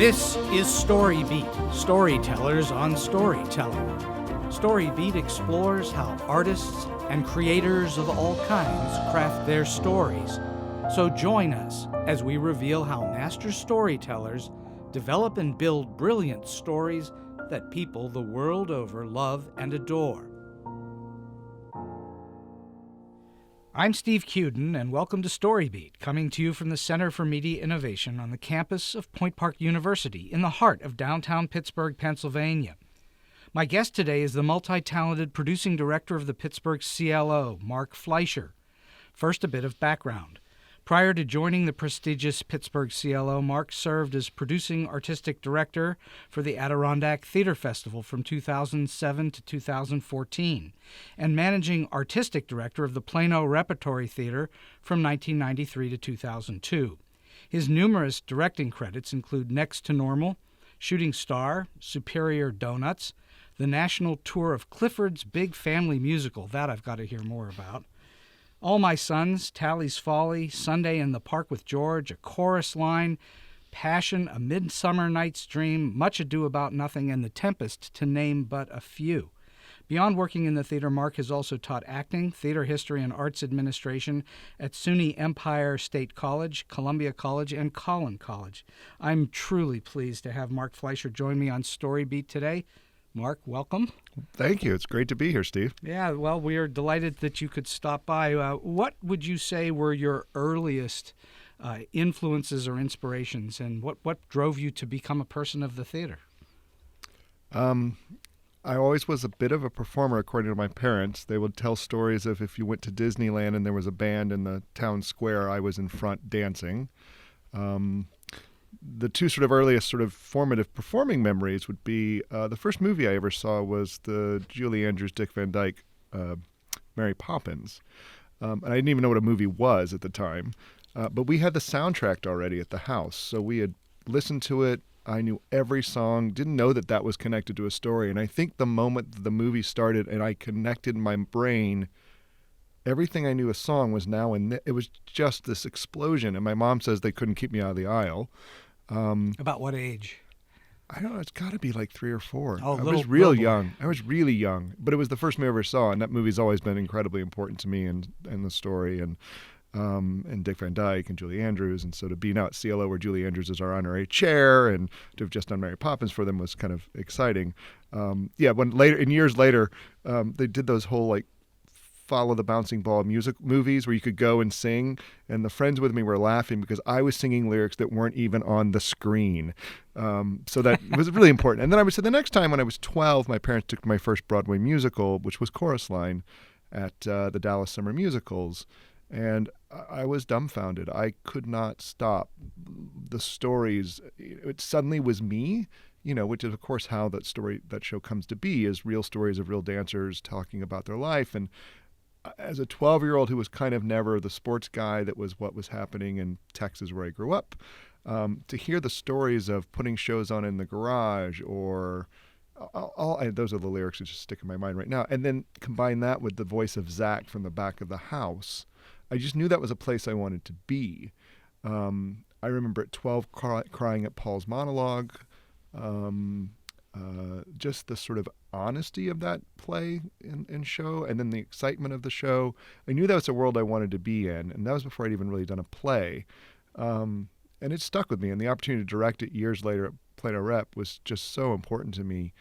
This is StoryBeat, Storytellers on Storytelling. StoryBeat explores how artists and creators of all kinds craft their stories. So join us as we reveal how master storytellers develop and build brilliant stories that people the world over love and adore. I'm Steve Cuden, and welcome to StoryBeat, coming to you from the Center for Media Innovation on the campus of Point Park University in the heart of downtown Pittsburgh, Pennsylvania. My guest today is the multi-talented producing director of the Pittsburgh CLO, Mark Fleischer. First, a bit of background. Prior to joining the prestigious Pittsburgh CLO, Mark served as producing artistic director for the Adirondack Theatre Festival from 2007 to 2014, and managing artistic director of the Plano Repertory Theatre from 1993 to 2002. His numerous directing credits include Next to Normal, Shooting Star, Superior Donuts, the national tour of Clifford's Big Family Musical, that I've got to hear more about, All My Sons, Talley's Folly, Sunday in the Park with George, A Chorus Line, Passion, A Midsummer Night's Dream, Much Ado About Nothing, and The Tempest, to name but a few. Beyond working in the theater, Mark has also taught acting, theater history, and arts administration at SUNY Empire State College, Columbia College, and Collin College. I'm truly pleased to have Mark Fleischer join me on StoryBeat today. Mark, welcome. Thank you. It's great to be here, Steve. Yeah, well, we are delighted that you could stop by. What would you say were your earliest influences or inspirations, and what drove you to become a person of the theater? I always was a bit of a performer, according to my parents. They would tell stories of if you went to Disneyland and there was a band in the town square, I was in front dancing. The two sort of earliest sort of formative performing memories would be the first movie I ever saw was the Julie Andrews, Dick Van Dyke, Mary Poppins. And I didn't even know what a movie was at the time. But we had the soundtrack already at the house. So we had listened to it. I knew every song, didn't know that that was connected to a story. And I think the moment the movie started and I connected in my brain, everything I knew a song was now it was just this explosion. And my mom says they couldn't keep me out of the aisle. About what age? I don't know. It's got to be like 3 or 4. Oh, I was real young. I was really young, but it was the first movie I ever saw, and that movie's always been incredibly important to me and the story, and Dick Van Dyke and Julie Andrews, and so to be now at CLO where Julie Andrews is our honorary chair, and to have just done Mary Poppins for them was kind of exciting. Years later, they did those whole like Follow the Bouncing Ball music movies where you could go and sing, and the friends with me were laughing because I was singing lyrics that weren't even on the screen. So that was really important. And then I would say the next time when I was 12, my parents took my first Broadway musical, which was Chorus Line at the Dallas Summer Musicals. And I was dumbfounded. I could not stop. The stories, it suddenly was me, which is, of course, how that show comes to be, is real stories of real dancers talking about their life. And as a 12-year-old who was kind of never the sports guy, that was what was happening in Texas where I grew up, to hear the stories of putting shows on in the garage or those are the lyrics that just stick in my mind right now. And then combine that with the voice of Zach from the back of the house. I just knew that was a place I wanted to be. I remember at 12 crying at Paul's monologue. Just the sort of honesty of that play and show, and then the excitement of the show. I knew that was a world I wanted to be in, and that was before I'd even really done a play. And it stuck with me, and the opportunity to direct it years later at Plano Rep was just so important to me,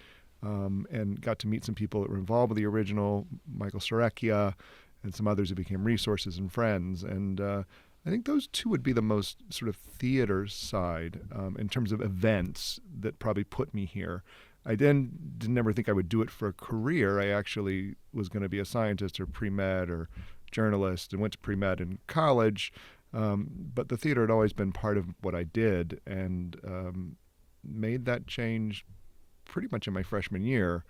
and got to meet some people that were involved with the original, Michael Sorecchia, and some others who became resources and friends. And I think those two would be the most sort of theater side in terms of events that probably put me here. I then didn't ever think I would do it for a career. I actually was going to be a scientist or pre-med or journalist, and went to pre-med in college. But the theater had always been part of what I did, and made that change pretty much in my freshman year.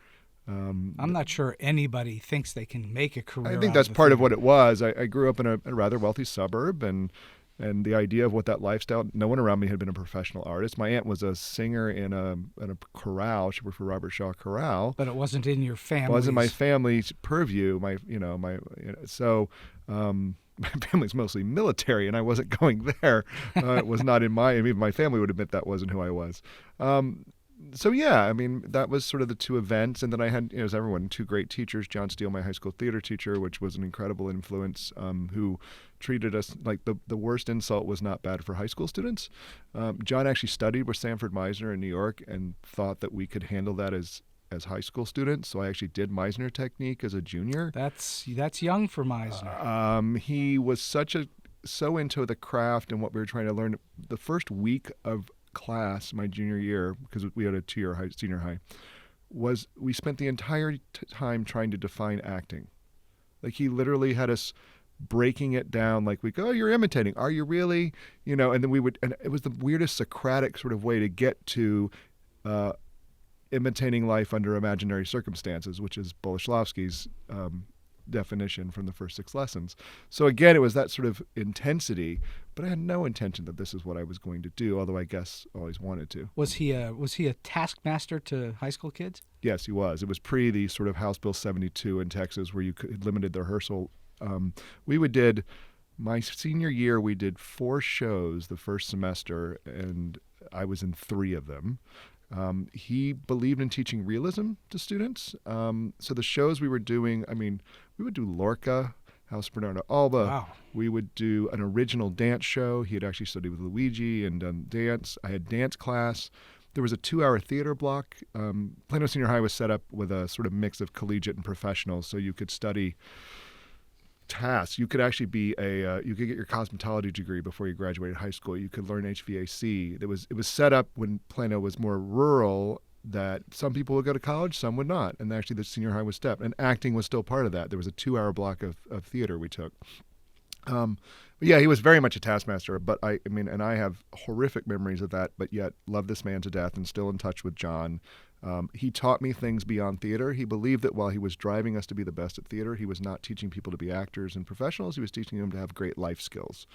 I'm not sure anybody thinks they can make a career. I think that's part of what it was. I grew up in a rather wealthy suburb, and the idea of what that lifestyle, no one around me had been a professional artist. My aunt was a singer in a chorale. She worked for Robert Shaw Chorale. But it wasn't in your family. It wasn't my family's purview. So my family's mostly military, and I wasn't going there. It was not in my. I mean, my family would admit that wasn't who I was. So yeah, I mean, that was sort of the two events, and then I had, as everyone, two great teachers. John Steele, my high school theater teacher, which was an incredible influence, who treated us like the worst insult was not bad for high school students. John actually studied with Sanford Meisner in New York and thought that we could handle that as high school students. So I actually did Meisner technique as a junior. That's young for Meisner. He was so into the craft and what we were trying to learn. The first week of class my junior year, because we had a 2-year senior high, was we spent the entire time trying to define acting. Like, he literally had us breaking it down. Like, we go, oh, you're imitating, are you really, and then and it was the weirdest Socratic sort of way to get to imitating life under imaginary circumstances, which is Boleslavsky's definition from the first 6 lessons. So again, it was that sort of intensity, but I had no intention that this is what I was going to do, although I guess always wanted to. Was he a taskmaster to high school kids? Yes, he was. It was pre the sort of House Bill 72 in Texas, where you limited the rehearsal. My senior year, we did 4 shows the first semester, and I was in 3 of them. He believed in teaching realism to students. So the shows we were doing, we would do Lorca, House Bernardo Alba. Wow. We would do an original dance show. He had actually studied with Luigi and done dance. I had dance class. There was a 2-hour theater block. Plano Senior High was set up with a sort of mix of collegiate and professional, so you could study tasks. You could actually be you could get your cosmetology degree before you graduated high school. You could learn HVAC. It was set up when Plano was more rural, that some people would go to college, some would not. And actually the senior high was stepped, and acting was still part of that. There was a 2-hour block of theater we took. But yeah, he was very much a taskmaster, but I have horrific memories of that, but yet love this man to death and still in touch with John. He taught me things beyond theater. He believed that while he was driving us to be the best at theater, he was not teaching people to be actors and professionals. He was teaching them to have great life skills.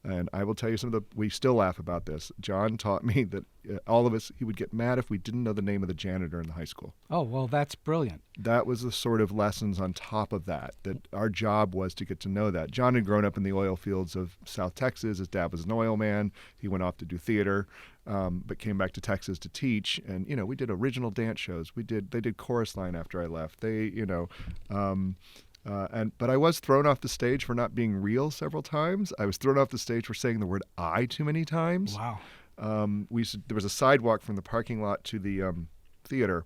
And I will tell you we still laugh about this. John taught me that all of us, he would get mad if we didn't know the name of the janitor in the high school. Oh, well, that's brilliant. That was the sort of lessons on top of that our job was to get to know that. John had grown up in the oil fields of South Texas. His dad was an oil man. He went off to do theater, but came back to Texas to teach. And, we did original dance shows. They did chorus line after I left. But I was thrown off the stage for not being real several times. I was thrown off the stage for saying the word "I" too many times. Wow. There was a sidewalk from the parking lot to the theater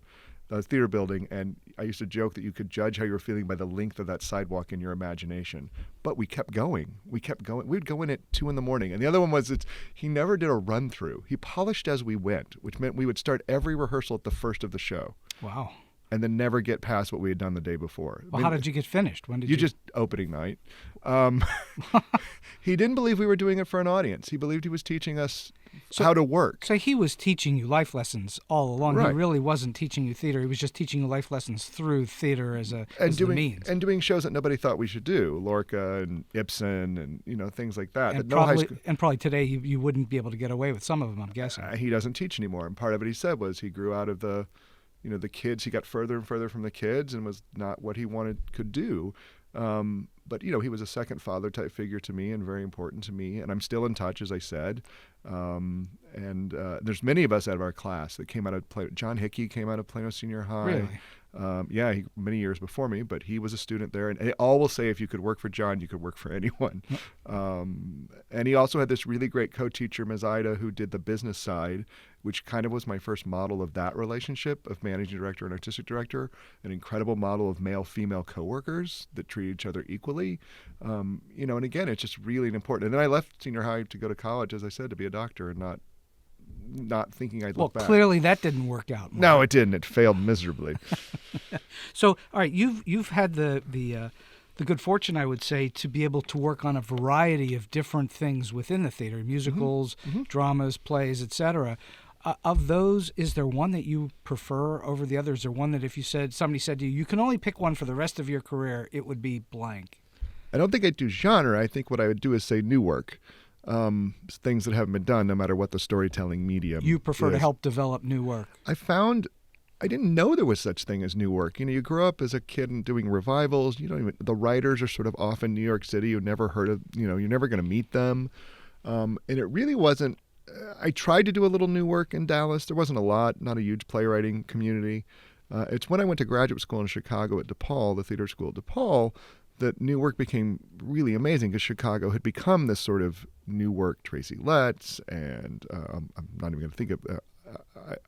building, and I used to joke that you could judge how you were feeling by the length of that sidewalk in your imagination. But we kept going. We'd go in at 2 a.m. And the other one was he never did a run through. He polished as we went, which meant we would start every rehearsal at the first of the show. Wow. And then never get past what we had done the day before. Well, how did you get finished? When did you? Just opening night. He didn't believe we were doing it for an audience. He believed he was teaching us how to work. So he was teaching you life lessons all along. Right. He really wasn't teaching you theater. He was just teaching you life lessons through theater as a means. And doing shows that nobody thought we should do, Lorca and Ibsen and things like that. And probably today you wouldn't be able to get away with some of them, I'm guessing. He doesn't teach anymore. And part of it he said was he grew out of the kids. He got further and further from the kids and was not what he could do. But he was a second father type figure to me and very important to me. And I'm still in touch, as I said. And there's many of us out of our class that came out of Plano. John Hickey came out of Plano Senior High. Really? Many years before me, but he was a student there. And they all will say if you could work for John, you could work for anyone. And he also had this really great co-teacher, Ms. Ida, who did the business side, which kind of was my first model of that relationship of managing director and artistic director, an incredible model of male-female coworkers that treat each other equally. And again, it's just really important. And then I left senior high to go to college, as I said, to be a doctor and not thinking I'd look back. Well, clearly that didn't work out. No, it didn't. It failed miserably. So, all right, you've had the good fortune, I would say, to be able to work on a variety of different things within the theater, musicals, dramas, plays, etc. Of those, is there one that you prefer over the others? Is there one that if somebody said to you, you can only pick one for the rest of your career, it would be blank? I don't think I'd do genre. I think what I would do is say new work. Things that haven't been done, no matter what the storytelling medium You prefer is. to help develop new work. I found I didn't know there was such thing as new work. You grow up as a kid and doing revivals. The writers are sort of off in New York City. You've never heard of, you're never going to meet them. And it really wasn't, I tried to do a little new work in Dallas. There wasn't a lot, not a huge playwriting community. It's when I went to graduate school in Chicago at DePaul, the theater school at DePaul, that new work became really amazing because Chicago had become this sort of new work. Tracy Letts and I'm not even going to think of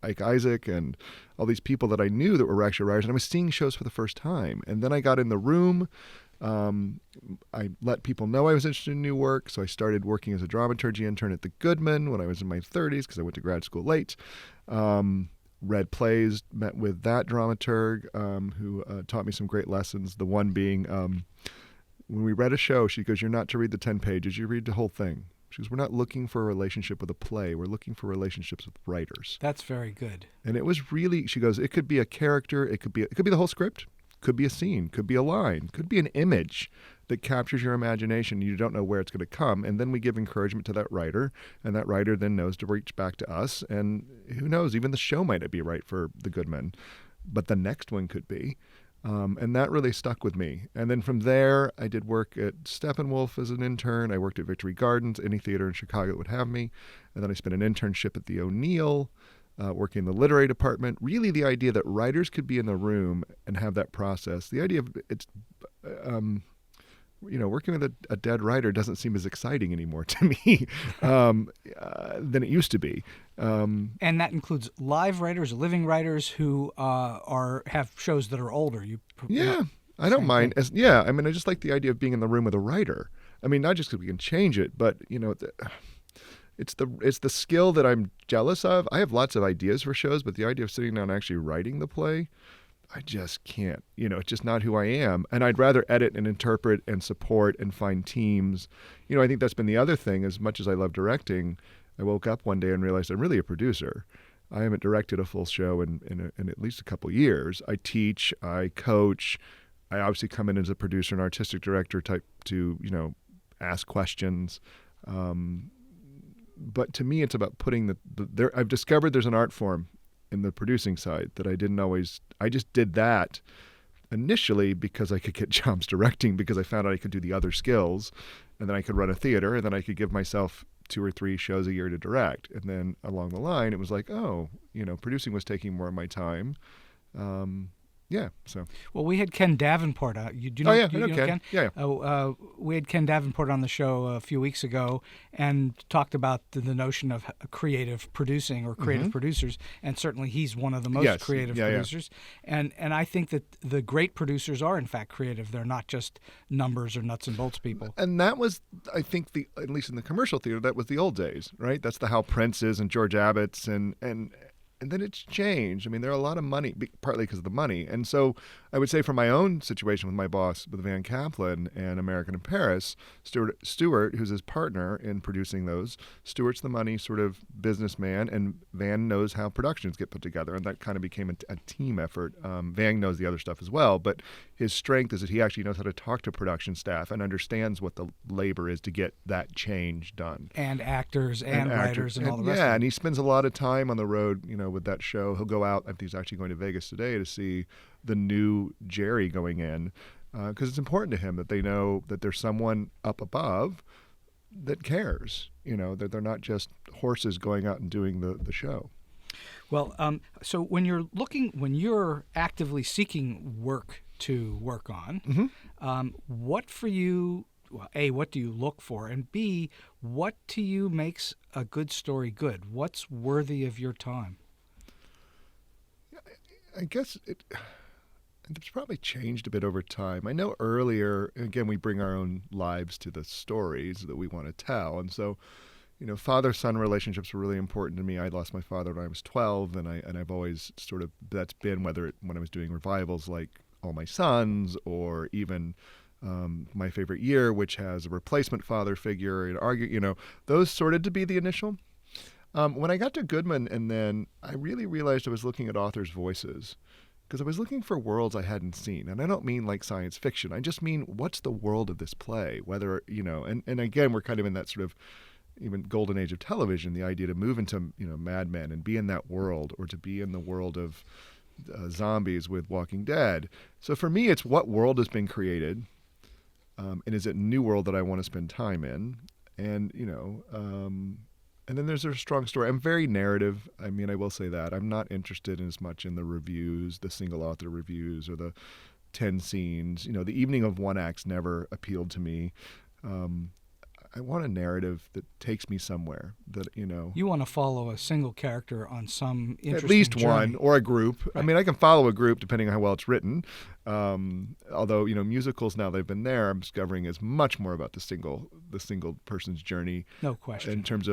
Ike Isaac and all these people that I knew that were actually writers. And I was seeing shows for the first time. And then I got in the room. I let people know I was interested in new work. So I started working as a dramaturgy intern at the Goodman when I was in my 30s because I went to grad school late. Read plays, met with that dramaturg who taught me some great lessons. The one being when we read a show, she goes, "You're not to read the 10 pages, you read the whole thing." She goes, "We're not looking for a relationship with a play. We're looking for relationships with writers." That's very good. And it was really, she goes, it could be a character, it could be the whole script, could be a scene, could be a line, could be an image that captures your imagination. You don't know where it's going to come. And then we give encouragement to that writer, and that writer then knows to reach back to us. And who knows, even the show might not be right for the Goodman, but the next one could be. And that really stuck with me. And then from there, I did work at Steppenwolf as an intern. I worked at Victory Gardens, any theater in Chicago that would have me. And then I spent an internship at the O'Neill, working in the literary department. Really the idea that writers could be in the room and have that process. The idea of it's, working with a dead writer doesn't seem as exciting anymore to me than it used to be. And that includes live writers, living writers who have shows that are older. I don't mind. I just like the idea of being in the room with a writer. I mean, not just because we can change it, but it's the skill that I'm jealous of. I have lots of ideas for shows, but the idea of sitting down and actually writing the play, I just can't. It's just not who I am. And I'd rather edit and interpret and support and find teams. I think that's been the other thing. As much as I love directing, I woke up one day and realized I'm really a producer. I haven't directed a full show in at least a couple years. I teach, I coach. I obviously come in as a producer and artistic director type to, ask questions. But to me, it's about putting I've discovered there's an art form in the producing side that I just did that initially because I could get jobs directing, because I found out I could do the other skills, and then I could run a theater, and then I could give myself 2 or 3 shows a year to direct. And then along the line, it was like, producing was taking more of my time. So. Well, we had Ken Davenport. I know Ken. Yeah. We had Ken Davenport on the show a few weeks ago and talked about the notion of creative producing or creative producers, and certainly he's one of the most creative producers. Yeah. And I think that the great producers are in fact creative. They're not just numbers or nuts and bolts people. And that was, I think, at least in the commercial theater, that was the old days, right? That's the Hal Princes and George Abbotts and then it's changed. I mean, there are a lot of money, partly because of the money. And so I would say from my own situation with my boss, with Van Kaplan and American in Paris, Stuart, who's his partner in producing those, Stuart's the money sort of businessman, and Van knows how productions get put together. And that kind of became a team effort. Van knows the other stuff as well, but his strength is that he actually knows how to talk to production staff and understands what the labor is to get that change done. And actors and writers and all the rest of it. Yeah, and he spends a lot of time on the road, with that show. He'll go out, I think he's actually going to Vegas today to see the new Jerry going in, because it's important to him that they know that there's someone up above that cares, that they're not just horses going out and doing the show. Well, so when you're actively seeking work to work on, what for you, well, A, what do you look for? And B, what to you makes a good story good? What's worthy of your time? I guess it's probably changed a bit over time. I know earlier, again, we bring our own lives to the stories that we want to tell. And so, father-son relationships were really important to me. I lost my father when I was 12, and I've always sort of, that's been when I was doing revivals like All My Sons, or even My Favorite Year, which has a replacement father figure, and those sorted to be the initial. When I got to Goodman, and then I really realized I was looking at authors' voices, because I was looking for worlds I hadn't seen. And I don't mean like science fiction. I just mean, what's the world of this play? Whether, and again, we're kind of in that sort of even golden age of television, the idea to move into, Mad Men and be in that world, or to be in the world of, zombies with Walking Dead. So for me, it's what world has been created, and is it a new world that I want to spend time in? And, and then there's a strong story. I'm very narrative. I mean, I will say that. I'm not interested in as much in the reviews, the single author reviews, or the 10 scenes. The evening of one act's never appealed to me. I want a narrative that takes me somewhere. You want to follow a single character on some interesting at least journey. one, or a group. Right. I mean, I can follow a group depending on how well it's written. Although musicals, now they've been there, I'm discovering is much more about the single person's journey. No question. In terms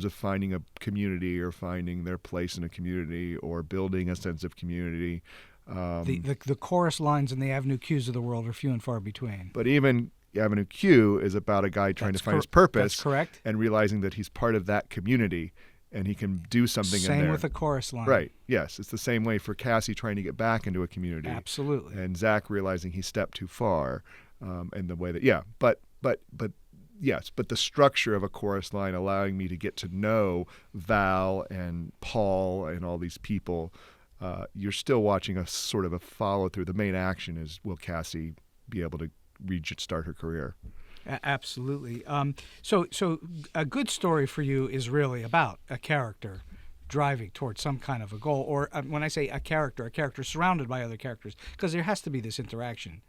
of finding a community, or finding their place in a community, or building a sense of community. The chorus lines in the Avenue Qs of the world are few and far between. But even Avenue Q is about a guy trying to find his purpose. That's correct. And realizing that he's part of that community and he can do something in there. Same with the chorus line. Right. Yes. It's the same way for Cassie trying to get back into a community. Absolutely. And Zach realizing he stepped too far. And the way that, but yes, but the structure of a chorus line allowing me to get to know Val and Paul and all these people, you're still watching a sort of a follow through. The main action is, will Cassie be able to start her career? Absolutely. So a good story for you is really about a character driving towards some kind of a goal, or when I say a character surrounded by other characters, because there has to be this interaction.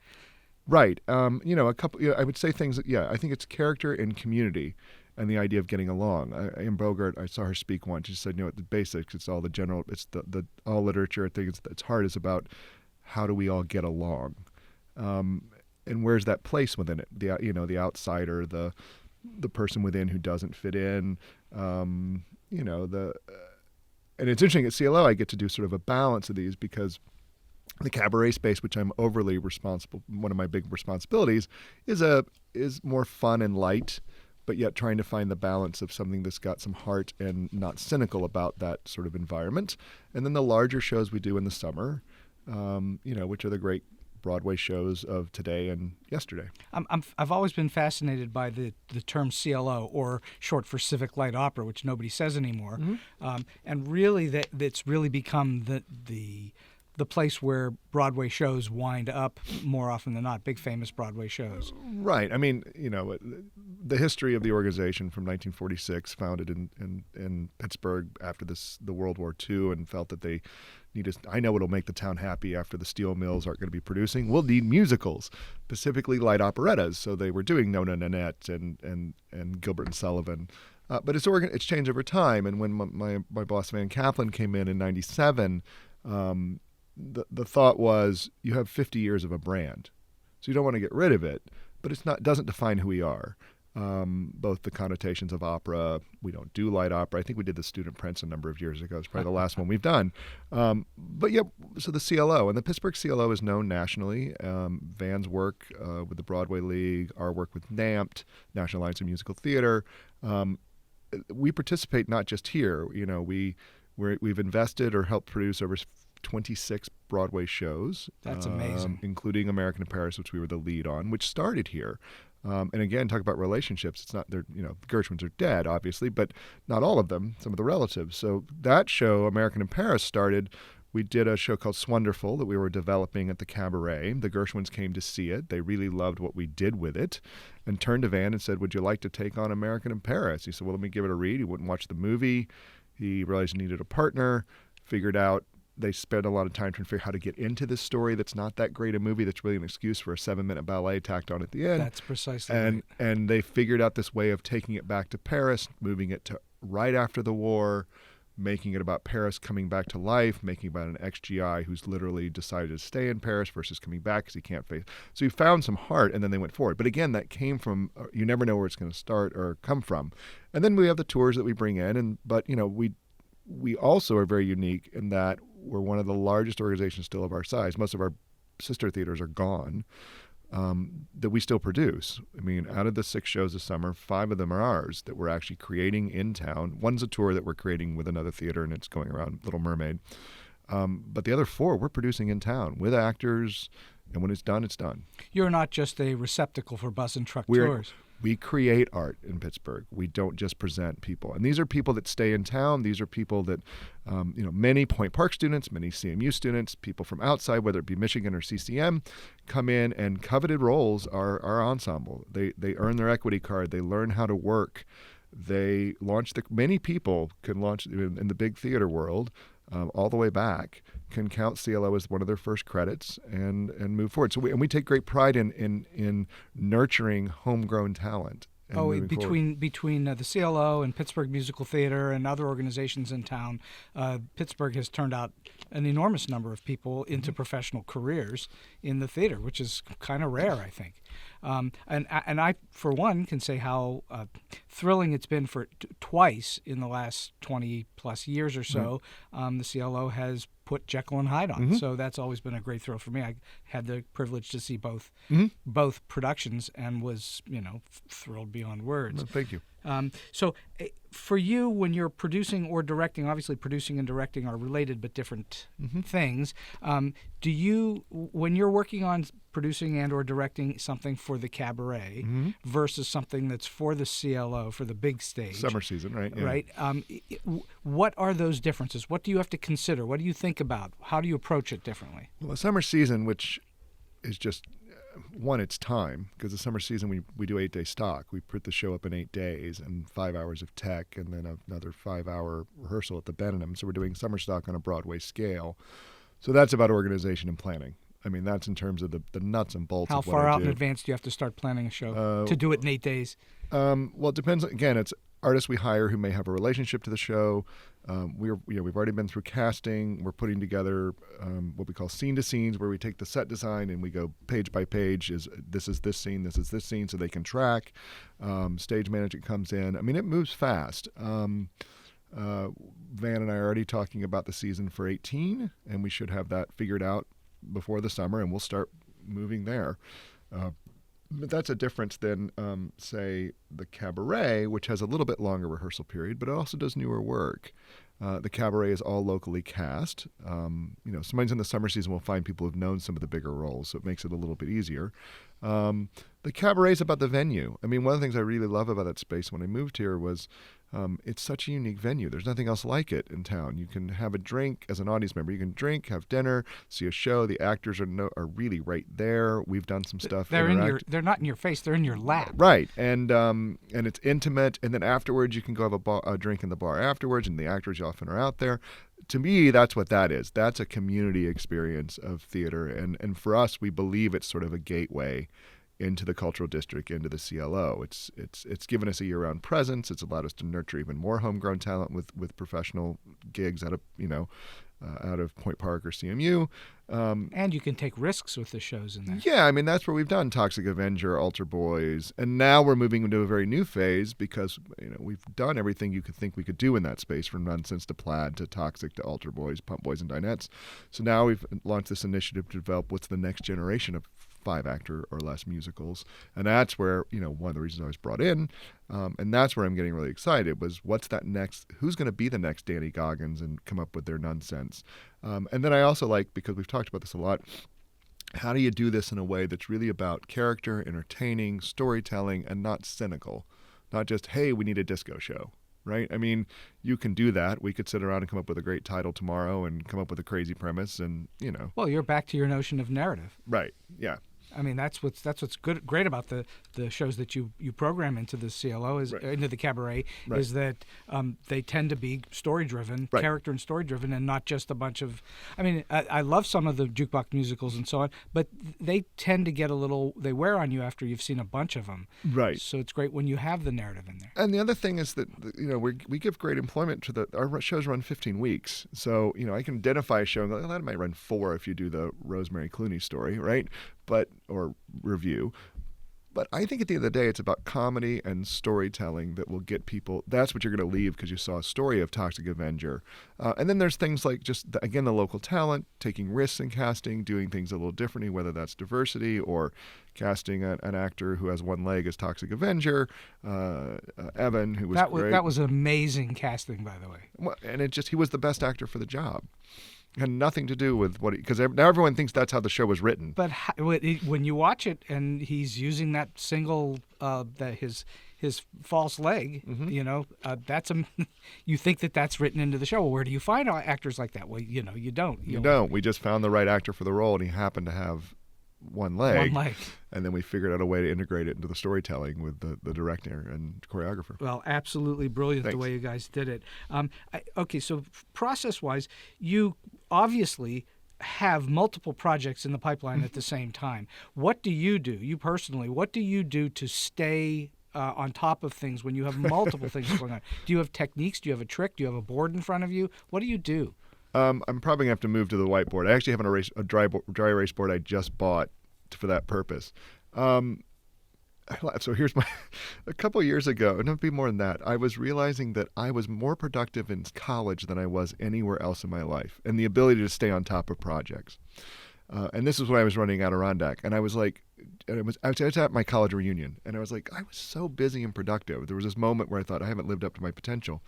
Right. A couple. I would say things that. Yeah, I think it's character and community, and the idea of getting along. In Bogart, I saw her speak once. She said, the basics. It's all the general. It's the all literature. I think it's hard is about how do we all get along. And where's that place within it? The outsider, the person within who doesn't fit in. And it's interesting at CLO I get to do sort of a balance of these, because the cabaret space, which I'm overly responsible, one of my big responsibilities, is more fun and light, but yet trying to find the balance of something that's got some heart and not cynical about that sort of environment. And then the larger shows we do in the summer, which are the great Broadway shows of today and yesterday. I've always been fascinated by the term CLO, or short for Civic Light Opera, which nobody says anymore. Mm-hmm. And really that's really become the place where Broadway shows wind up more often than not, big famous Broadway shows. Right. I mean, the history of the organization from 1946, founded in Pittsburgh after the World War II, and felt that they I know what'll make the town happy after the steel mills aren't going to be producing. We'll need musicals, specifically light operettas. So they were doing Nona Nanette and Gilbert and Sullivan. But it's changed over time. And when my boss Van Kaplan came in '97, the thought was, you have 50 years of a brand, so you don't want to get rid of it, but doesn't define who we are. Both the connotations of opera, we don't do light opera. I think we did the Student Prince a number of years ago. It's probably the last one we've done. But yeah, so the CLO, and the Pittsburgh CLO is known nationally. Van's work with the Broadway League, our work with NAMT, National Alliance of Musical Theater. We participate not just here. We've invested or helped produce over 26 Broadway shows. That's amazing. Including American in Paris, which we were the lead on, which started here. And again, talk about relationships. It's not, the Gershwins are dead, obviously, but not all of them, some of the relatives. So that show, American in Paris, started. We did a show called Swonderful that we were developing at the Cabaret. The Gershwins came to see it. They really loved what we did with it, and turned to Van and said, would you like to take on American in Paris? He said, well, let me give it a read. He wouldn't watch the movie. He realized he needed a partner, figured out they spent a lot of time trying to figure out how to get into this story that's not that great a movie, that's really an excuse for a 7-minute ballet tacked on at the end. That's precisely right. right. And they figured out this way of taking it back to Paris, moving it to right after the war, making it about Paris coming back to life, making it about an ex-GI who's literally decided to stay in Paris versus coming back because he can't face. So he found some heart, and then they went forward. But again, that came from, you never know where it's going to start or come from. And then we have the tours that we bring in, but we also are very unique in that we're one of the largest organizations still of our size. Most of our sister theaters are gone, that we still produce. I mean, out of the 6 shows this summer, 5 of them are ours that we're actually creating in town. One's a tour that we're creating with another theater, and it's going around, Little Mermaid. But the other 4 we're producing in town with actors, and when it's done, it's done. You're not just a receptacle for bus and truck We're tours. We create art in Pittsburgh. We don't just present people. And these are people that stay in town. These are people that, many Point Park students, many CMU students, people from outside, whether it be Michigan or CCM, come in, and coveted roles are our ensemble. They earn their equity card. They learn how to work. They launch many people can launch in the big theater world, all the way back, can count CLO as one of their first credits and move forward. So we take great pride in nurturing homegrown talent. Between the CLO and Pittsburgh Musical Theater and other organizations in town, Pittsburgh has turned out an enormous number of people into professional careers in the theater, which is kind of rare, I think. And I, for one, can say how thrilling it's been for twice in the last 20 plus years or so. The CLO has put Jekyll and Hyde on, so that's always been a great thrill for me. I had the privilege to see both productions and was thrilled beyond words. Well, thank you. So for you, when you're producing or directing, obviously producing and directing are related but different things. Do you, when you're working on producing and or directing something for the cabaret versus something that's for the CLO, for the big stage, summer season, right? Yeah. Right. What are those differences? What do you have to consider? What do you think about? How do you approach it differently? Well, a summer season, which is just one, it's time, because the summer season we do 8-day stock. We put the show up in 8 days and 5 hours of tech and then another 5-hour rehearsal at the Benham. So we're doing summer stock on a Broadway scale. So that's about organization and planning. I mean, that's in terms of the nuts and bolts. How of what far I out do. in advance do you have to start planning a show to do it in 8 days? Well, it depends. Again, it's artists we hire who may have a relationship to the show. We've already been through casting. We're putting together what we call scene to scenes, where we take the set design and we go page by page. This is this scene, so they can track. Stage management comes in. I mean, it moves fast. Van and I are already talking about the season for 18, and we should have that figured out before the summer, and we'll start moving there. But that's a difference than, say, the cabaret, which has a little bit longer rehearsal period, but it also does newer work. The cabaret is all locally cast. Sometimes in the summer season we'll find people who've known some of the bigger roles, so it makes it a little bit easier. The cabaret is about the venue. I mean, one of the things I really love about that space when I moved here was it's such a unique venue. There's nothing else like it in town. You can have a drink as an audience member. You can drink, have dinner, see a show. The actors are really right there. We've done some stuff. They're not in your face. They're in your lap. Right, and it's intimate. And then afterwards, you can go have a drink in the bar afterwards, and the actors often are out there. To me, that's what that is. That's a community experience of theater, and for us, we believe it's sort of a gateway into the cultural district, into the CLO. It's given us a year-round presence. It's allowed us to nurture even more homegrown talent with professional gigs out of Point Park or CMU. And you can take risks with the shows in there. Yeah, I mean, that's where we've done Toxic Avenger, Altar Boys, and now we're moving into a very new phase because we've done everything you could think we could do in that space, from Nonsense to Plaid to Toxic to Altar Boys, Pump Boys and Dinettes. So now we've launched this initiative to develop what's the next generation of 5-actor or less musicals, and that's where one of the reasons I was brought in, and that's where I'm getting really excited was what's that next? Who's going to be the next Danny Goggins and come up with their nonsense? And then I also like, because we've talked about this a lot, how do you do this in a way that's really about character, entertaining, storytelling, and not cynical, not just hey, we need a disco show. Right? I mean, you can do that. We could sit around and come up with a great title tomorrow and come up with a crazy premise, and Well, you're back to your notion of narrative. Right. Yeah. I mean, that's what's great about the shows that you program into the CLO into the cabaret is that they tend to be story driven, character and story driven, and not just a bunch of. I mean, I love some of the jukebox musicals and so on, but they tend to get they wear on you after you've seen a bunch of them. Right. So it's great when you have the narrative in there. And the other thing is that we give great employment to our shows run 15 weeks, so I can identify a show and go, that might run 4 if you do the Rosemary Clooney story, right? Or review. But I think at the end of the day, it's about comedy and storytelling that will get people. That's what you're going to leave because you saw a story of Toxic Avenger. And then there's things like the local talent, taking risks in casting, doing things a little differently, whether that's diversity or casting an actor who has one leg as Toxic Avenger, Evan, who was great. That was amazing casting, by the way. Well, and he was the best actor for the job. Had nothing to do with what, because now everyone thinks that's how the show was written. But when you watch it and he's using that single, his false leg, that's you think that's written into the show. Well, where do you find actors like that? Well, you don't. You don't. We just found the right actor for the role, and he happened to have one leg. And then we figured out a way to integrate it into the storytelling with the director and choreographer. Well, absolutely brilliant. Thanks. The way you guys did it. Okay, so process-wise, you obviously have multiple projects in the pipeline at the same time. What do you do, you personally, what do you do to stay on top of things when you have multiple things going on? Do you have techniques? Do you have a trick? Do you have a board in front of you? What do you do? I'm probably going to have to move to the whiteboard. I actually have a dry erase board I just bought for that purpose. So here's a couple years ago, and it'd be more than that, I was realizing that I was more productive in college than I was anywhere else in my life, and the ability to stay on top of projects. And this is when I was running Adirondack, and I was like, I was at my college reunion, and I was like, I was so busy and productive. There was this moment where I thought I haven't lived up to my potential.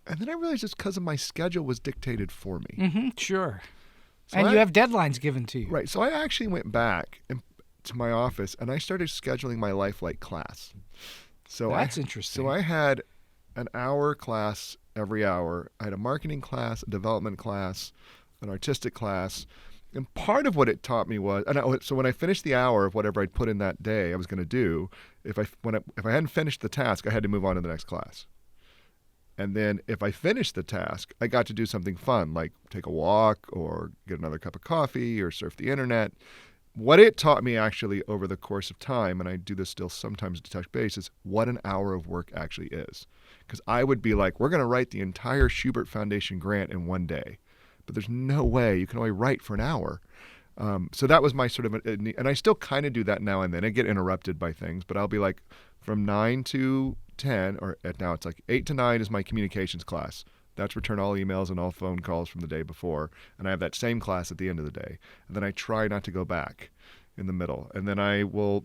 And then I realized it's because of my schedule was dictated for me. Mm-hmm, sure. So and you have deadlines given to you. Right. So I actually went back to my office and I started scheduling my life like class. So that's interesting. So I had an hour class every hour. I had a marketing class, a development class, an artistic class. And part of what it taught me was, so when I finished the hour of whatever I'd put in that day I was going to do, if I hadn't finished the task, I had to move on to the next class. And then if I finished the task, I got to do something fun, like take a walk or get another cup of coffee or surf the internet. What it taught me actually over the course of time, and I do this still sometimes to touch base, is what an hour of work actually is. Because I would be like, we're going to write the entire Schubert Foundation grant in one day. But there's no way. You can only write for an hour. So that was my sort of, and I still kind of do that now and then. I get interrupted by things, but I'll be like, from 9 to 10, or now it's like 8 to 9 is my communications class. That's return all emails and all phone calls from the day before. And I have that same class at the end of the day. And then I try not to go back in the middle. And then I will,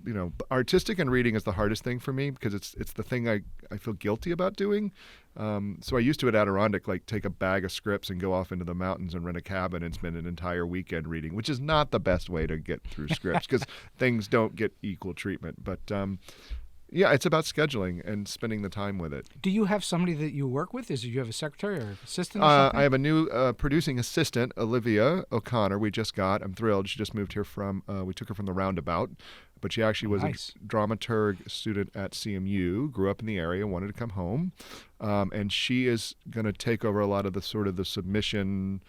artistic and reading is the hardest thing for me because it's the thing I feel guilty about doing. So I used to at Adirondack, like take a bag of scripts and go off into the mountains and rent a cabin and spend an entire weekend reading, which is not the best way to get through scripts because things don't get equal treatment. But yeah, it's about scheduling and spending the time with it. Do you have somebody that you work with? Do you have a secretary or assistant or something? I have a new producing assistant, Olivia O'Connor, we just got. I'm thrilled. She just moved here we took her from the Roundabout, but she actually was a dramaturg student at CMU, grew up in the area, wanted to come home. And she is going to take over a lot of the sort of the submission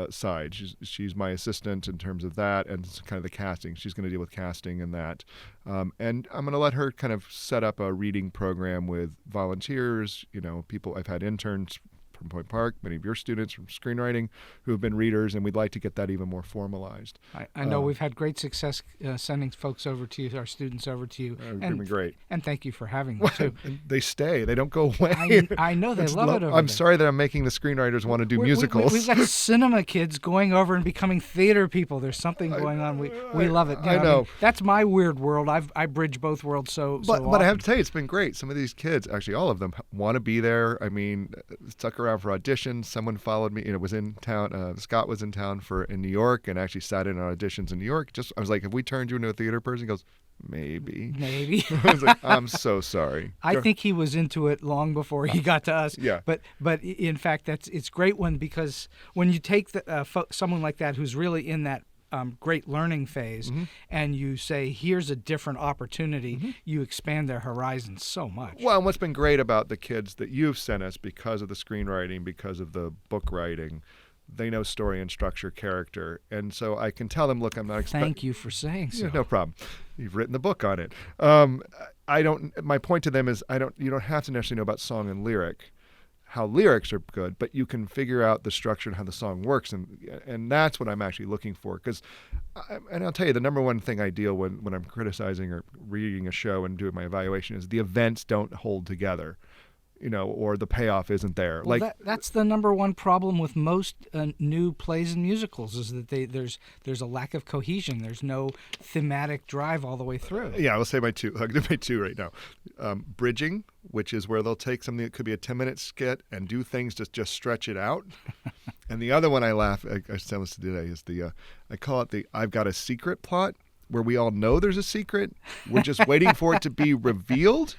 side. She's my assistant in terms of that and kind of the casting. She's going to deal with casting and that. And I'm going to let her kind of set up a reading program with volunteers, people. I've had interns from Point Park, many of your students from screenwriting who have been readers, and we'd like to get that even more formalized. I know we've had great success sending folks over to you, our students over to you. It's been great. And thank you for having them, too. They stay. They don't go away. I know. They love it over I'm there. sorry that I'm making the screenwriters want to do musicals. We've got cinema kids going over and becoming theater people. There's something going on. We love it. I know. That's my weird world. I bridge both worlds But I have to tell you, it's been great. Some of these kids, actually all of them, want to be there. I mean, stuck around for auditions. Someone followed me, was in town. Scott was in town in New York and actually sat in on auditions in New York. I was like, have we turned you into a theater person? He goes, maybe. I was like, I'm so sorry. I think he was into it long before he got to us. Yeah. But in fact, it's great because when you take someone like that who's really in that great learning phase, mm-hmm. and you say, here's a different opportunity, mm-hmm. you expand their horizons so much. Well, and what's been great about the kids that you've sent us because of the screenwriting, because of the book writing, they know story and structure, character. And so I can tell them, look, I'm not expecting... Thank you for saying so. Yeah, no problem. You've written the book on it. My point to them is you don't have to necessarily know about song and lyric, how lyrics are good, but you can figure out the structure and how the song works, and that's what I'm actually looking for. And I'll tell you, the number one thing I deal when I'm criticizing or reading a show and doing my evaluation is the events don't hold together, or the payoff isn't there. Well, that's the number one problem with most new plays and musicals is that there's a lack of cohesion. There's no thematic drive all the way through. Yeah, I'll say my two. I'll do my two right now. Bridging, which is where they'll take something that could be a 10-minute skit and do things to just stretch it out. And the other one I laugh, I was telling this today, is I call it the I've got a secret plot, where we all know there's a secret. We're just waiting for it to be revealed.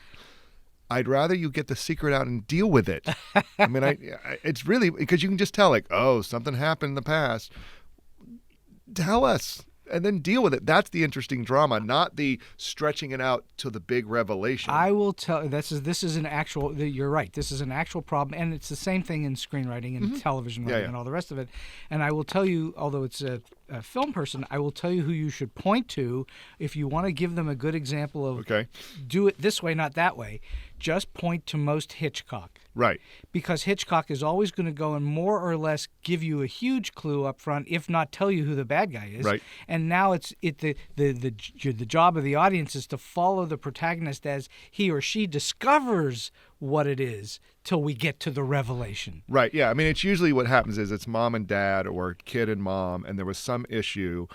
I'd rather you get the secret out and deal with it. I mean, it's really, because you can just tell, like, oh, something happened in the past. Tell us. And then deal with it. That's the interesting drama, not the stretching it out to the big revelation. I will tell. This is an actual. You're right. This is an actual problem, and it's the same thing in screenwriting and television writing and all the rest of it. And I will tell you, although it's a film person, I will tell you who you should point to if you want to give them a good example of do it this way, not that way. Just point to most Hitchcock. Right. Because Hitchcock is always going to go and more or less give you a huge clue up front, if not tell you who the bad guy is. Right. And now the job of the audience is to follow the protagonist as he or she discovers what it is till we get to the revelation. Right. Yeah. I mean, it's usually what happens is it's mom and dad or kid and mom, and there was some issue,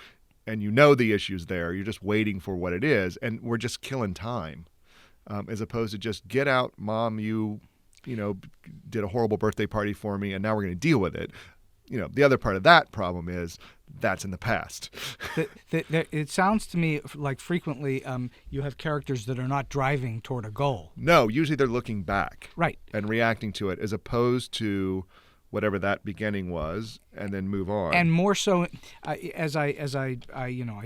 and you know the issue's there. You're just waiting for what it is, and we're just killing time. As opposed to just get out, Mom, you did a horrible birthday party for me, and now we're going to deal with it. The other part of that problem is that's in the past. It sounds to me like frequently you have characters that are not driving toward a goal. No, usually they're looking back. Right. And reacting to it, as opposed to whatever that beginning was, and then move on. And more so, as I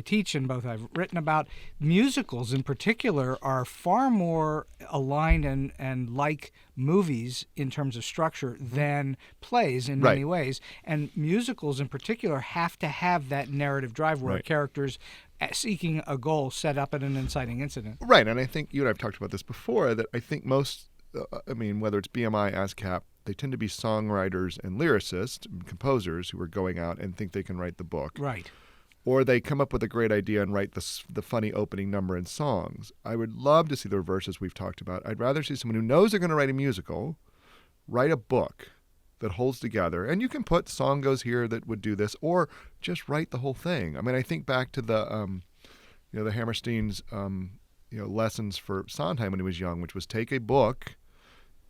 teach and both I've written about, musicals in particular are far more aligned and like movies in terms of structure than plays in many ways. And musicals in particular have to have that narrative drive where characters seeking a goal set up at an inciting incident. Right, and I think you and I have talked about this before, that I think most, whether it's BMI, ASCAP, they tend to be songwriters and lyricists, and composers who are going out and think they can write the book. Right. Or they come up with a great idea and write the funny opening number in songs. I would love to see the reverses we've talked about. I'd rather see someone who knows they're going to write a musical, write a book that holds together. And you can put song goes here that would do this, or just write the whole thing. I mean, I think back to the Hammerstein's lessons for Sondheim when he was young, which was take a book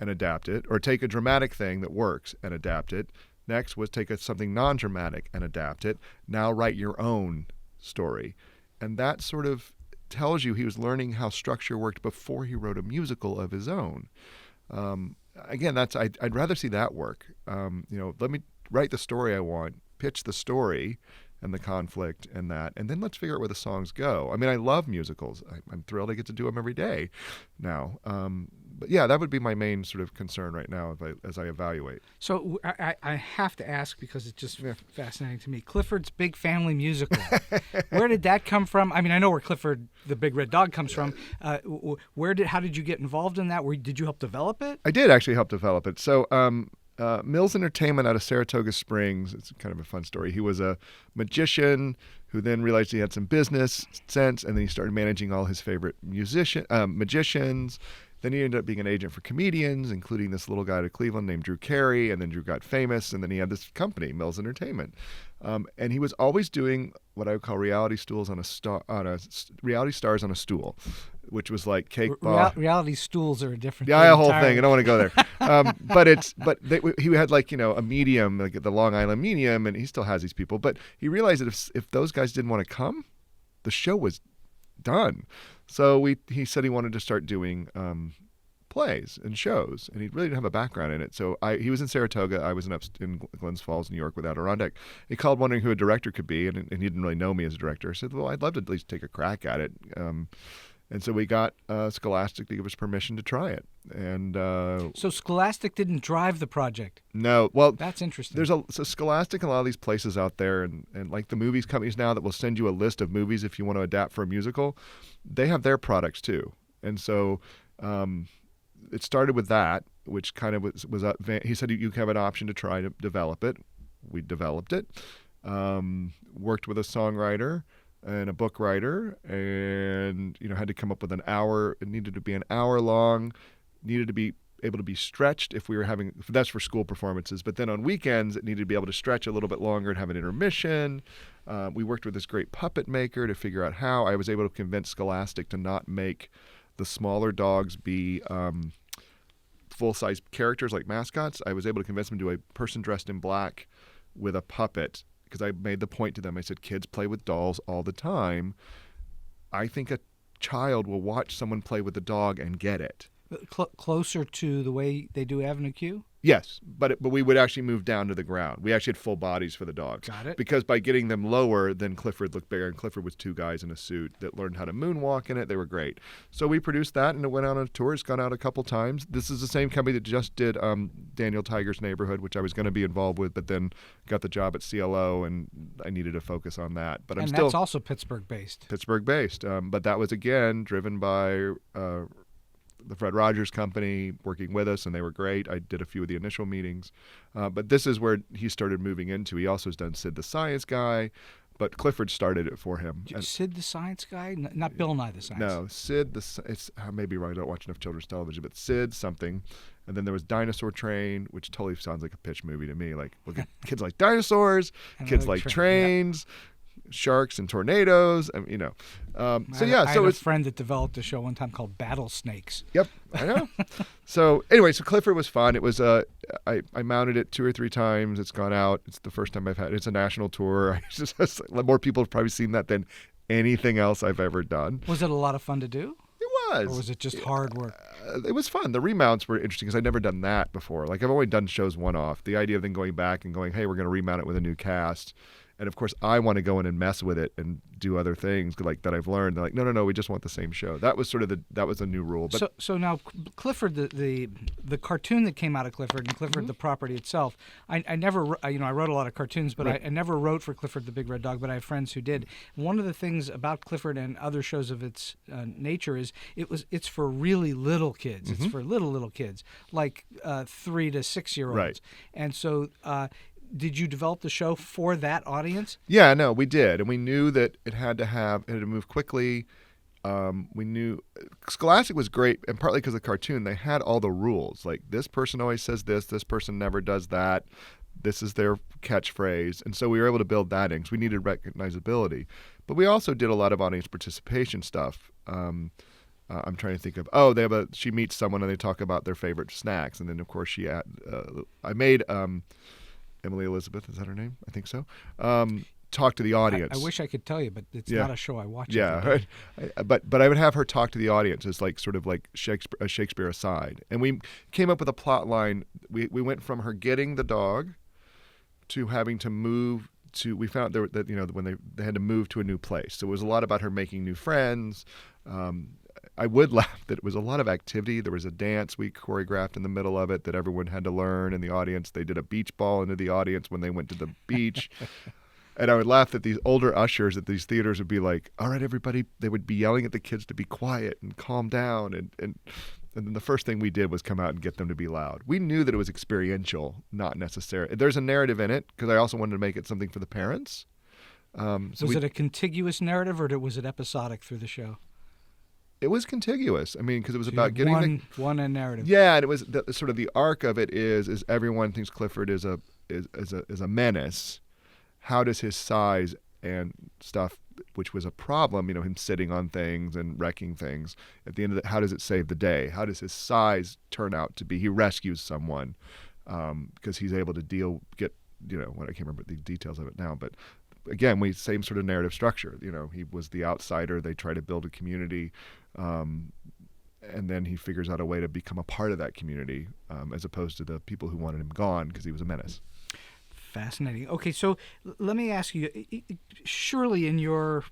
and adapt it, or take a dramatic thing that works and adapt it. Next was take something non-dramatic and adapt it. Now write your own story. And that sort of tells you he was learning how structure worked before he wrote a musical of his own. Again, I'd rather see that work. Let me write the story I want, pitch the story and the conflict and that, and then let's figure out where the songs go. I mean, I love musicals. I'm thrilled I get to do them every day now. But yeah, that would be my main sort of concern right now as I evaluate. So I have to ask, because it's just fascinating to me, Clifford's Big Family Musical. Where did that come from? I mean, I know where Clifford the Big Red Dog comes from. How did you get involved in that? Did you help develop it? I did actually help develop it. So Mills Entertainment out of Saratoga Springs, it's kind of a fun story. He was a magician who then realized he had some business sense, and then he started managing all his favorite magicians. Then he ended up being an agent for comedians, including this little guy out of Cleveland named Drew Carey, and then Drew got famous, and then he had this company, Mills Entertainment. And he was always doing what I would call reality stars on a stool, which was like cakewalk. Reality stools are a different thing. Yeah, a whole thing. I don't want to go there. He had a medium, like the Long Island medium, and he still has these people. But he realized that if those guys didn't want to come, the show was done. So he said he wanted to start doing plays and shows, and he really didn't have a background in it. So he was in Saratoga. I was in Glens Falls, New York, with Adirondack. He called wondering who a director could be, and he didn't really know me as a director. I said, well, I'd love to at least take a crack at it. And so we got Scholastic to give us permission to try it. And so Scholastic didn't drive the project? No. Well, that's interesting. There's so Scholastic and a lot of these places out there, and like the movies companies now that will send you a list of movies if you want to adapt for a musical, they have their products too. And so it started with that, which kind of was he said you have an option to try to develop it. We developed it. Worked with a songwriter and a book writer, and had to come up with an hour. It needed to be an hour long, needed to be able to be stretched if we were having, that's for school performances, but then on weekends it needed to be able to stretch a little bit longer and have an intermission. We worked with this great puppet maker to figure out how. I was able to convince Scholastic to not make the smaller dogs be full-size characters like mascots. I was able to convince them to do a person dressed in black with a puppet, because I made the point to them. I said, kids play with dolls all the time. I think a child will watch someone play with a dog and get it. Closer to the way they do Avenue Q? Yes, but we would actually move down to the ground. We actually had full bodies for the dogs. Got it. Because by getting them lower, then Clifford looked bigger, and Clifford was 2 guys in a suit that learned how to moonwalk in it. They were great. So we produced that, and it went out on a tour. It's gone out a couple times. This is the same company that just did Daniel Tiger's Neighborhood, which I was going to be involved with, but then got the job at CLO, and I needed to focus on that. But and that's also Pittsburgh-based. Pittsburgh-based. But that was, again, driven by the Fred Rogers Company working with us, and they were great. I did a few of the initial meetings. But this is where he started moving into. He also has done Sid the Science Guy, but Clifford started it for him. Sid the Science Guy? Not Bill Nye the Science. No, Sid it's I may be wrong. I don't watch enough children's television, but Sid something. And then there was Dinosaur Train, which totally sounds like a pitch movie to me. Like, look at kids like dinosaurs, kids like trains. Yeah. Sharks and tornadoes, I had a friend that developed a show one time called Battle Snakes. Yep, I know. So anyway, so Clifford was fun. It was I mounted it 2 or 3 times. It's gone out. It's the first time I've had. It's a national tour. More people have probably seen that than anything else I've ever done. Was it a lot of fun to do? It was. Or was it just hard work? It was fun. The remounts were interesting because I'd never done that before. Like, I've only done shows one-off. The idea of then going back and going, hey, we're going to remount it with a new cast. And of course, I want to go in and mess with it and do other things like that I've learned. They're like, no, we just want the same show. That was sort of that was a new rule. But so now Clifford, the cartoon that came out of Clifford and Clifford the property itself. I never, I wrote a lot of cartoons, but I never wrote for Clifford the Big Red Dog. But I have friends who did. One of the things about Clifford and other shows of its nature is it's for really little kids. It's for little kids, like 3 to 6 year olds. Right. And so. Did you develop the show for that audience? Yeah, no, we did. And we knew that it had to move quickly. We knew Scholastic was great, and partly because of the cartoon, they had all the rules. Like, this person always says this person never does that. This is their catchphrase. And so we were able to build that in because we needed recognizability. But we also did a lot of audience participation stuff. I'm trying to think of, she meets someone and they talk about their favorite snacks. And then, of course, I made... Emily Elizabeth, is that her name? I think so. Talk to the audience. I wish I could tell you, but it's not a show I watch. Yeah, but I would have her talk to the audience as like sort of like a Shakespeare aside. And we came up with a plot line. We went from her getting the dog to having to move to. We found that when they had to move to a new place. So it was a lot about her making new friends. I would laugh that it was a lot of activity. There was a dance we choreographed in the middle of it that everyone had to learn in the audience. They did a beach ball into the audience when they went to the beach. And I would laugh that these older ushers at these theaters would be like, all right, everybody, they would be yelling at the kids to be quiet and calm down. And then the first thing we did was come out and get them to be loud. We knew that it was experiential, not necessary. There's a narrative in it because I also wanted to make it something for the parents. Was it a contiguous narrative or was it episodic through the show? It was contiguous. I mean, because it was about getting one narrative. Yeah, and it was sort of the arc of it is everyone thinks Clifford is a menace. How does his size and stuff, which was a problem, him sitting on things and wrecking things, at the end of how does it save the day? How does his size turn out to be? He rescues someone because he's able to I can't remember the details of it now, but. Again, same sort of narrative structure. He was the outsider. They try to build a community, and then he figures out a way to become a part of that community, as opposed to the people who wanted him gone because he was a menace. Fascinating. Okay, so let me ask you. Surely, in your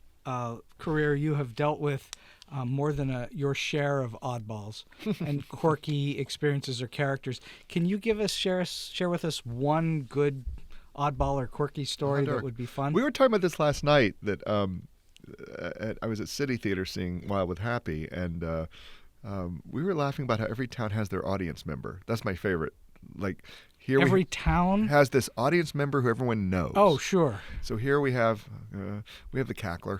career, you have dealt with more than your share of oddballs and quirky experiences or characters. Can you share with us one good oddball or quirky story that would be fun? We were talking about this last night that I was at City Theater seeing Wild with Happy, and we were laughing about how every town has their audience member. That's my favorite. Like here, every town has this audience member who everyone knows. Oh, sure. So here we have the cackler,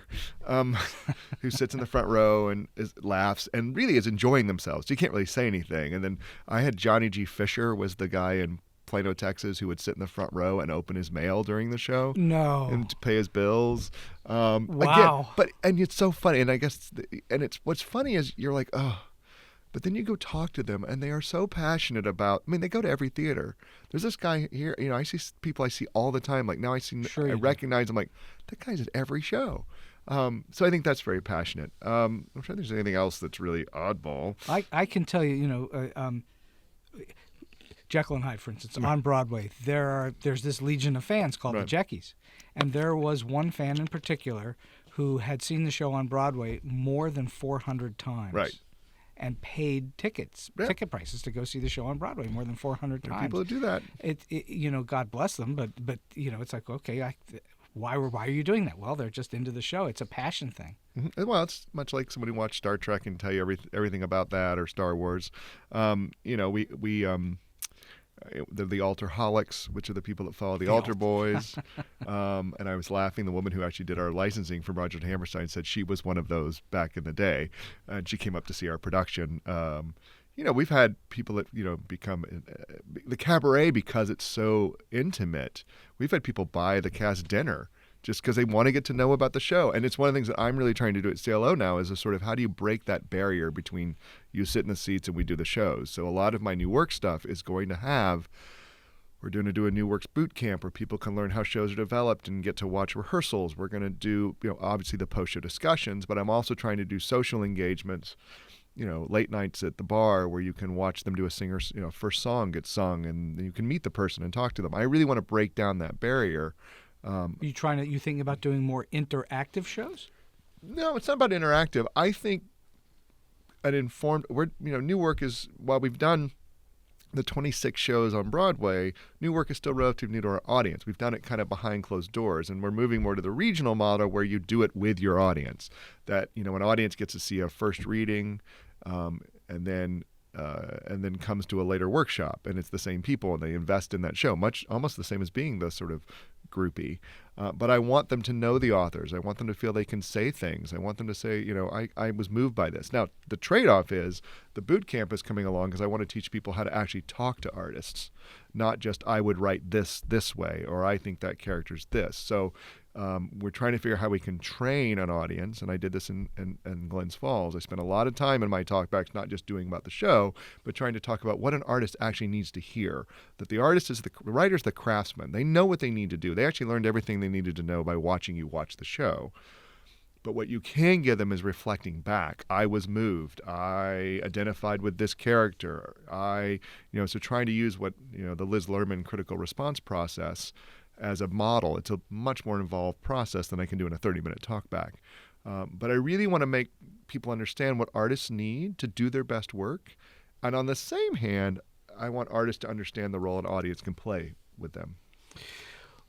who sits in the front row and laughs and really is enjoying themselves. So you can't really say anything. And then I had Johnny G. Fisher was the guy in Plano, Texas, who would sit in the front row and open his mail during the show. No. And to pay his bills. Wow. Again, and it's so funny. And I guess, what's funny is you're like, oh, But then you go talk to them, and they are so passionate about. I mean, they go to every theater. There's this guy here. I see people I see all the time. Like now, I recognize him. Like that guy's at every show. So I think that's very passionate. I'm trying to think if there's anything else that's really oddball. I can tell you, Jekyll and Hyde, for instance, on Broadway, there's this legion of fans called the Jeckies, and there was one fan in particular who had seen the show on Broadway more than 400 times. Right. And paid ticket prices to go see the show on Broadway more than 400 times. People that do that. God bless them, but it's like, okay, why are you doing that? Well, they're just into the show. It's a passion thing. Mm-hmm. Well, it's much like somebody watched Star Trek and tell you everything about that, or Star Wars. The Alterholics, which are the people that follow the Altar Boys. And I was laughing. The woman who actually did our licensing for Roger Hammerstein said she was one of those back in the day. And she came up to see our production. We've had people that, become the cabaret because it's so intimate. We've had people buy the cast dinner just because they want to get to know about the show. And it's one of the things that I'm really trying to do at CLO now is a sort of how do you break that barrier between you sit in the seats and we do the shows. So a lot of my new work stuff is going to have, we're going to do a new works boot camp where people can learn how shows are developed and get to watch rehearsals. We're going to do, obviously the post-show discussions, but I'm also trying to do social engagements, late nights at the bar where you can watch them do a singer's, first song get sung and you can meet the person and talk to them. I really want to break down that barrier. You thinking about doing more interactive shows? No, it's not about interactive. I think new work is, while we've done the 26 shows on Broadway, new work is still relatively new to our audience. We've done it kind of behind closed doors, and we're moving more to the regional model where you do it with your audience. That, an audience gets to see a first reading, and then comes to a later workshop, and it's the same people, and they invest in that show, almost the same as being the sort of groupie. But I want them to know the authors. I want them to feel they can say things. I want them to say, I was moved by this. Now, the trade-off is the boot camp is coming along because I want to teach people how to actually talk to artists, not just I would write this way, or I think that character's this. So we're trying to figure out how we can train an audience, and I did this in Glens Falls. I spent a lot of time in my talkbacks not just doing about the show, but trying to talk about what an artist actually needs to hear. That the artist is the writer's the craftsman. They know what they need to do. They actually learned everything they needed to know by watching you watch the show. But what you can give them is reflecting back. I was moved. I identified with this character. So trying to use what, the Liz Lerman critical response process as a model. It's a much more involved process than I can do in a 30-minute talkback. But I really want to make people understand what artists need to do their best work. And on the same hand, I want artists to understand the role an audience can play with them.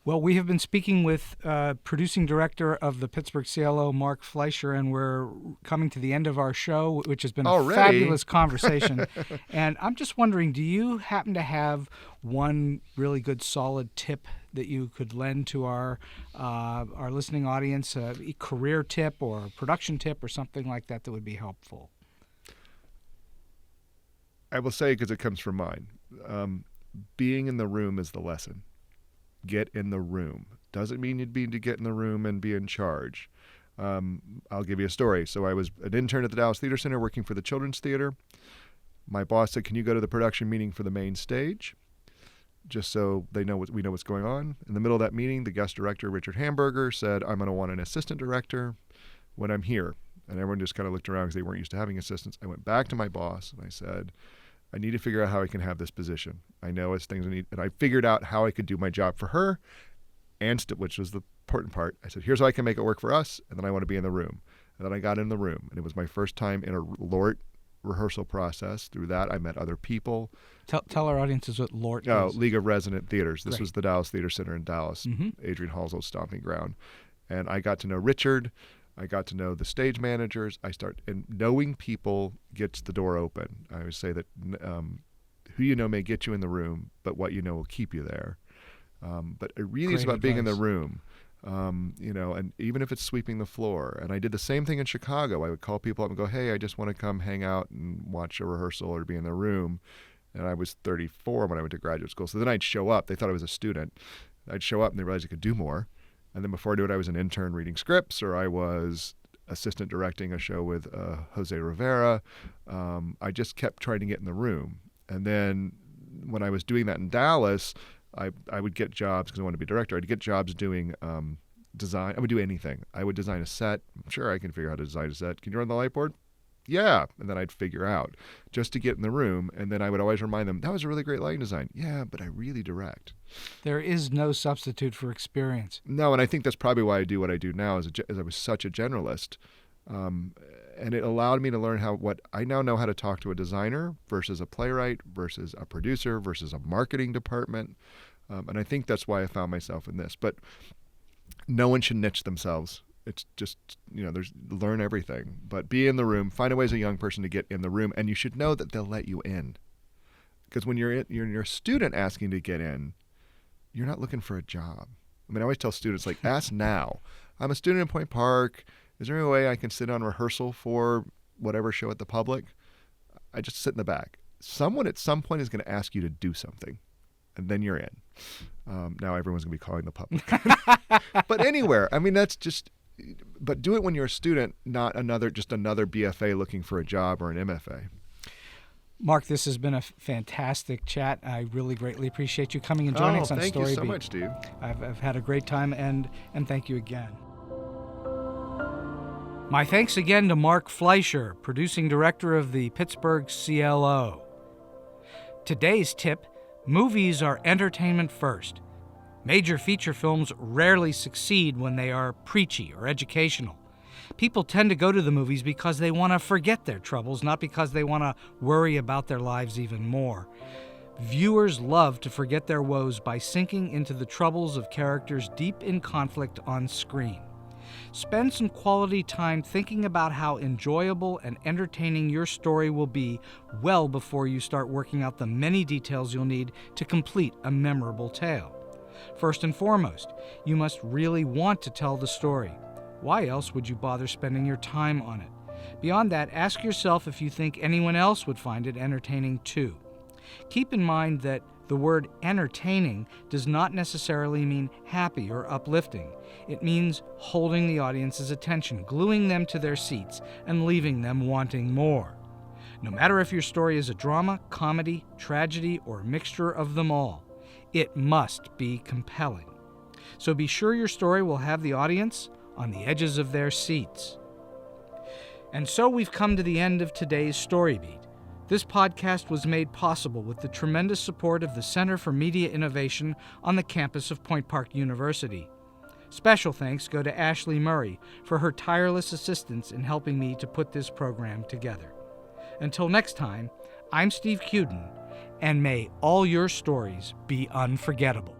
Well, we have been speaking with producing director of the Pittsburgh CLO, Mark Fleischer, and we're coming to the end of our show, which has been a fabulous conversation. And I'm just wondering, do you happen to have one really good solid tip that you could lend to our listening audience, a career tip or a production tip or something like that would be helpful? I will say, because it comes from mine, being in the room is the lesson. Get in the room. Doesn't mean you'd need to get in the room and be in charge. I'll give you a story. So I was an intern at the Dallas Theater Center working for the Children's Theater. My boss said, can you go to the production meeting for the main stage? Just so we know what's going on. In the middle of that meeting, the guest director, Richard Hamburger, said, I'm going to want an assistant director when I'm here. And everyone just kind of looked around because they weren't used to having assistants. I went back to my boss and I said, I need to figure out how I can have this position. I know it's things I need. And I figured out how I could do my job for her, which was the important part. I said, here's how I can make it work for us, and then I want to be in the room. And then I got in the room, and it was my first time in a LORT rehearsal process. Through that, I met other people. Tell our audiences what LORT is. Oh, League of Resident Theaters. This Great. was the Dallas Theater Center in Dallas, Adrian Hall's old stomping ground. And I got to know Richard. I got to know the stage managers. And knowing people gets the door open. I would say that who you know may get you in the room, but what you know will keep you there. But it really is about being in the room, and even if it's sweeping the floor. And I did the same thing in Chicago. I would call people up and go, hey, I just want to come hang out and watch a rehearsal or be in the room. And I was 34 when I went to graduate school. So then I'd show up. They thought I was a student. I'd show up and they realized I could do more. And then before I knew it, I was an intern reading scripts, or I was assistant directing a show with Jose Rivera. I just kept trying to get in the room. And then when I was doing that in Dallas, I would get jobs because I wanted to be a director. I'd get jobs doing design. I would do anything. I would design a set. I'm sure I can figure out how to design a set. Can you run the light board? Yeah. And then I'd figure out just to get in the room. And then I would always remind them, that was a really great lighting design. Yeah, but I really direct. There is no substitute for experience. No, and I think that's probably why I do what I do now as I was such a generalist. And it allowed me to learn what I now know how to talk to a designer versus a playwright versus a producer versus a marketing department. And I think that's why I found myself in this. But no one should niche themselves. It's just, learn everything. But be in the room. Find a way as a young person to get in the room. And you should know that they'll let you in. Because when you're a student asking to get in, you're not looking for a job. I mean, I always tell students, ask now. I'm a student in Point Park. Is there any way I can sit on rehearsal for whatever show at the Public? I just sit in the back. Someone at some point is going to ask you to do something, and then you're in. Now everyone's going to be calling the Public. But anywhere. I mean, but do it when you're a student, not another BFA looking for a job or an MFA. Mark, this has been a fantastic chat. I really greatly appreciate you coming and joining us on StoryBeat. Thank you so much, Steve. I've had a great time, and thank you again. My thanks again to Mark Fleischer, producing director of the Pittsburgh CLO. Today's tip: movies are entertainment first. Major feature films rarely succeed when they are preachy or educational. People tend to go to the movies because they want to forget their troubles, not because they want to worry about their lives even more. Viewers love to forget their woes by sinking into the troubles of characters deep in conflict on screen. Spend some quality time thinking about how enjoyable and entertaining your story will be well before you start working out the many details you'll need to complete a memorable tale. First and foremost, you must really want to tell the story. Why else would you bother spending your time on it? Beyond that, ask yourself if you think anyone else would find it entertaining too. Keep in mind that the word entertaining does not necessarily mean happy or uplifting. It means holding the audience's attention, gluing them to their seats, and leaving them wanting more. No matter if your story is a drama, comedy, tragedy, or a mixture of them all, it must be compelling. So be sure your story will have the audience on the edges of their seats. And so we've come to the end of today's StoryBeat. This podcast was made possible with the tremendous support of the Center for Media Innovation on the campus of Point Park University. Special thanks go to Ashley Murray for her tireless assistance in helping me to put this program together. Until next time, I'm Steve Cuden, and may all your stories be unforgettable.